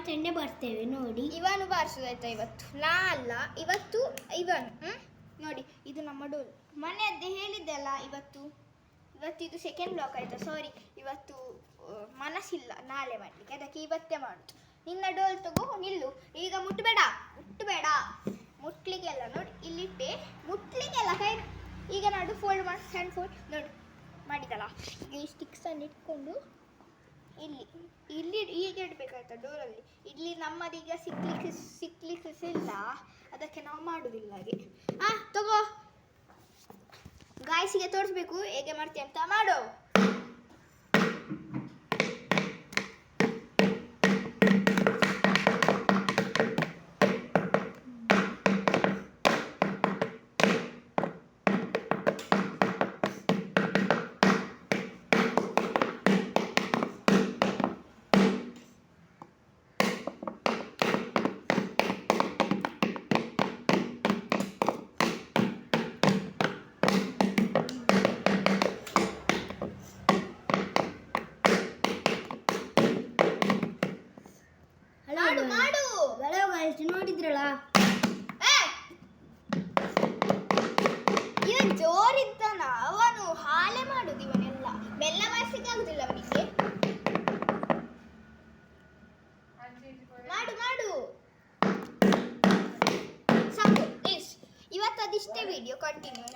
ಬಾರಿಸ್ಕೊಂಡೇ ಬರ್ತೇವೆ ನೋಡಿ. ಇವನು ಬಾರಿಸೋದಾಯ್ತಾ ಇವತ್ತು? ನಾ ಅಲ್ಲ, ಇವತ್ತು ಇವನು. ನೋಡಿ, ಇದು ನಮ್ಮ ಡೋಲ್. ಮನೆಯದ್ದೇ ಹೇಳಿದ್ದೆ ಅಲ್ಲ ಇವತ್ತು ಇದು ಸೆಕೆಂಡ್ ಬ್ಲಾಕ್ ಆಯ್ತಾ? ಸಾರಿ, ಇವತ್ತು ಮನಸ್ಸಿಲ್ಲ ನಾಳೆ ಮಾಡಲಿಕ್ಕೆ, ಅದಕ್ಕೆ ಇವತ್ತೇ ಮಾಡುದು. ನಿನ್ನ ಡೋಲ್ ತಗೋ, ನಿಲ್ಲು. ಈಗ ಮುಟ್ಟಬೇಡ, ಮುಟ್ಲಿಕ್ಕೆಲ್ಲ ನೋಡಿ ಇಲ್ಲಿಟ್ಟೆ, ಮುಟ್ಲಿಕ್ಕೆಲ್ಲ ಕೈ. ಈಗ ನಾಡು ಫೋಲ್ಡ್ ಮಾಡಿ, ಹ್ಯಾಂಡ್ ಫೋಲ್ಡ್ ನೋಡಿ ಮಾಡಿದಲ್ಲ. ಈಗ ಈ ಸ್ಟಿಕ್ಸನ್ನು ಇಟ್ಕೊಂಡು ಇಲ್ಲಿ ಈಗ ಇಡಬೇಕಾಯ್ತಾ ಡೋರಲ್ಲಿ. ಇಲ್ಲಿ ನಮ್ಮದೀಗ ಸಿಕ್ಲಿಕ್ಕೆ ಇಲ್ಲ, ಅದಕ್ಕೆ ನಾವು ಮಾಡುವುದಿಲ್ಲ ಹಾಗೆ. ತಗೋ, ಗಾಯ್ಸಿಗೆ ತೋರಿಸ್ಬೇಕು ಹೇಗೆ ಮಾಡ್ತೀಯ ಅಂತ. ಮಾಡು. ನೋಡಿದ್ರಲ್ಲ, ಇವ ಜೋರಿದ್ದಾನ, ಅವನು ಹಾಲೆ ಮಾಡುದು. ಇವನೆಲ್ಲ ಬೆಲ್ಲ ಮಾಡಿಸಿಕ್ಕೆ ಆಗುದಿಲ್ಲ ಅವನಿಗೆ. ಮಾಡು ಸಾಕು. ಇವತ್ತು ಅದಿಷ್ಟೇ ವಿಡಿಯೋ, ಕಂಟಿನ್ಯೂ.